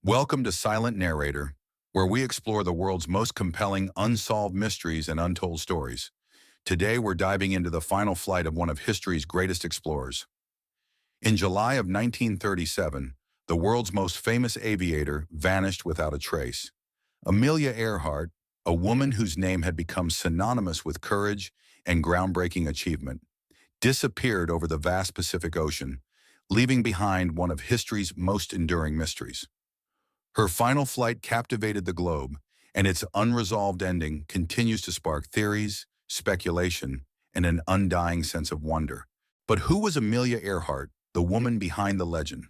Welcome to Silent Narrator, where we explore the world's most compelling unsolved mysteries and untold stories. Today, we're diving into the final flight of one of history's greatest explorers. In July of 1937, the world's most famous aviator vanished without a trace. Amelia Earhart, a woman whose name had become synonymous with courage and groundbreaking achievement, disappeared over the vast Pacific Ocean, leaving behind one of history's most enduring mysteries. Her final flight captivated the globe, and its unresolved ending continues to spark theories, speculation, and an undying sense of wonder. But who was Amelia Earhart, the woman behind the legend?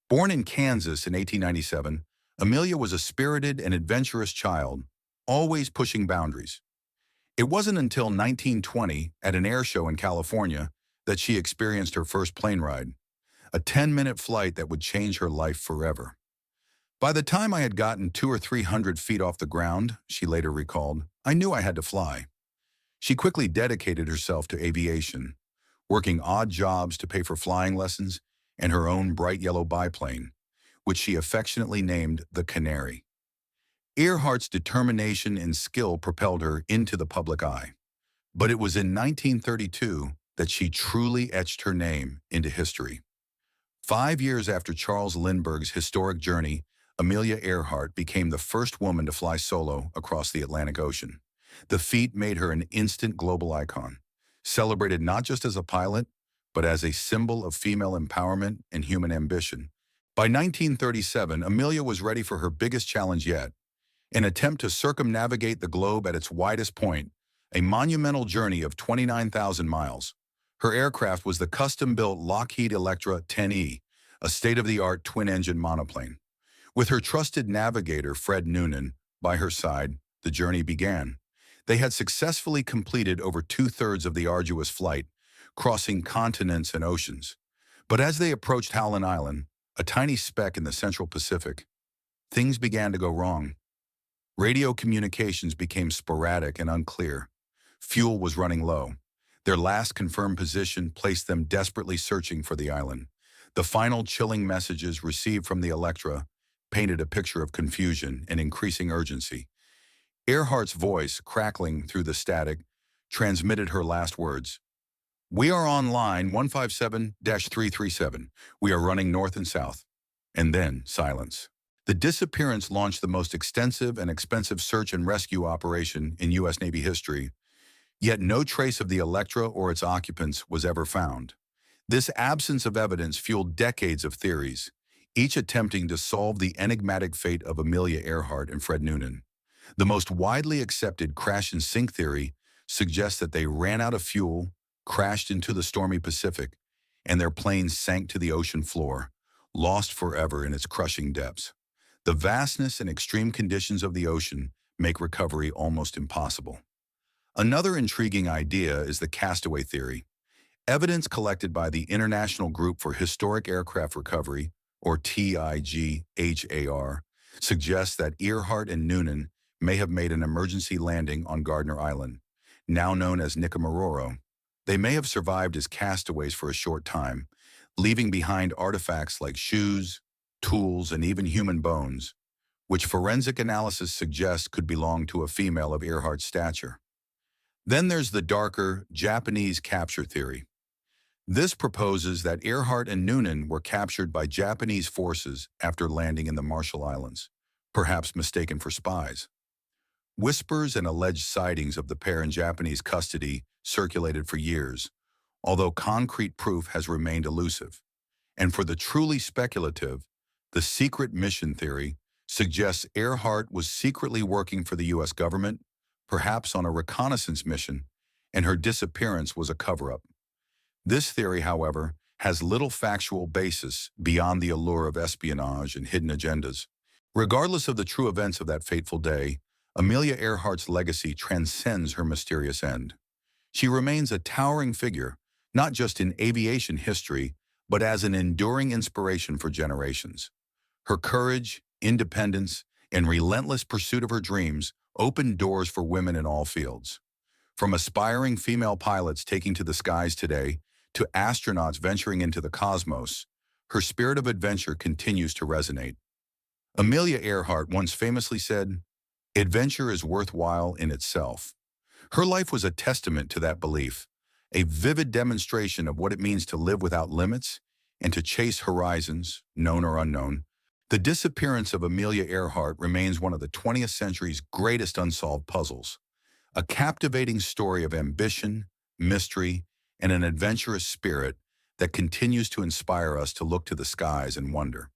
Born in Kansas in 1897, Amelia was a spirited and adventurous child, always pushing boundaries. It wasn't until 1920, at an air show in California, that she experienced her first plane ride, a 10-minute flight that would change her life forever. By the time I had gotten 200 or 300 feet off the ground, she later recalled, I knew I had to fly. She quickly dedicated herself to aviation, working odd jobs to pay for flying lessons and her own bright yellow biplane, which she affectionately named the Canary. Earhart's determination and skill propelled her into the public eye. But it was in 1932 that she truly etched her name into history. 5 years after Charles Lindbergh's historic journey, Amelia Earhart became the first woman to fly solo across the Atlantic Ocean. The feat made her an instant global icon, celebrated not just as a pilot, but as a symbol of female empowerment and human ambition. By 1937, Amelia was ready for her biggest challenge yet, an attempt to circumnavigate the globe at its widest point, a monumental journey of 29,000 miles. Her aircraft was the custom-built Lockheed Electra 10E, a state-of-the-art twin-engine monoplane. With her trusted navigator, Fred Noonan, by her side, the journey began. They had successfully completed over two-thirds of the arduous flight, crossing continents and oceans. But as they approached Howland Island, a tiny speck in the central Pacific, things began to go wrong. Radio communications became sporadic and unclear. Fuel was running low. Their last confirmed position placed them desperately searching for the island. The final chilling messages received from the Electra painted a picture of confusion and increasing urgency. Earhart's voice, crackling through the static, transmitted her last words. We are on line 157-337. We are running north and south. And then silence. The disappearance launched the most extensive and expensive search and rescue operation in U.S. Navy history, yet no trace of the Electra or its occupants was ever found. This absence of evidence fueled decades of theories, each attempting to solve the enigmatic fate of Amelia Earhart and Fred Noonan. The most widely accepted crash and sink theory suggests that they ran out of fuel, crashed into the stormy Pacific, and their plane sank to the ocean floor, lost forever in its crushing depths. The vastness and extreme conditions of the ocean make recovery almost impossible. Another intriguing idea is the Castaway Theory. Evidence collected by the International Group for Historic Aircraft Recovery, or TIGHAR, suggests that Earhart and Noonan may have made an emergency landing on Gardner Island, now known as Nikumaroro. They may have survived as castaways for a short time, leaving behind artifacts like shoes, tools, and even human bones, which forensic analysis suggests could belong to a female of Earhart's stature. Then there's the darker Japanese capture theory. This proposes that Earhart and Noonan were captured by Japanese forces after landing in the Marshall Islands, perhaps mistaken for spies. Whispers and alleged sightings of the pair in Japanese custody circulated for years, although concrete proof has remained elusive. And for the truly speculative, the secret mission theory suggests Earhart was secretly working for the U.S. government, perhaps on a reconnaissance mission, and her disappearance was a cover-up. This theory, however, has little factual basis beyond the allure of espionage and hidden agendas. Regardless of the true events of that fateful day, Amelia Earhart's legacy transcends her mysterious end. She remains a towering figure, not just in aviation history, but as an enduring inspiration for generations. Her courage, independence, and relentless pursuit of her dreams opened doors for women in all fields. From aspiring female pilots taking to the skies today to astronauts venturing into the cosmos, her spirit of adventure continues to resonate. Amelia Earhart once famously said, "Adventure is worthwhile in itself." Her life was a testament to that belief, a vivid demonstration of what it means to live without limits and to chase horizons, known or unknown. The disappearance of Amelia Earhart remains one of the 20th century's greatest unsolved puzzles, a captivating story of ambition, mystery, and an adventurous spirit that continues to inspire us to look to the skies and wonder.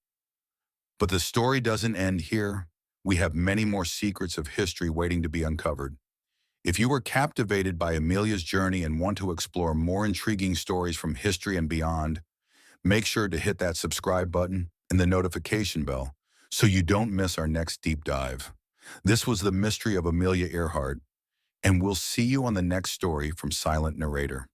But the story doesn't end here. We have many more secrets of history waiting to be uncovered. If you were captivated by Amelia's journey and want to explore more intriguing stories from history and beyond, make sure to hit that subscribe button and the notification bell so you don't miss our next deep dive. This was the mystery of Amelia Earhart, and we'll see you on the next story from Silent Narrator.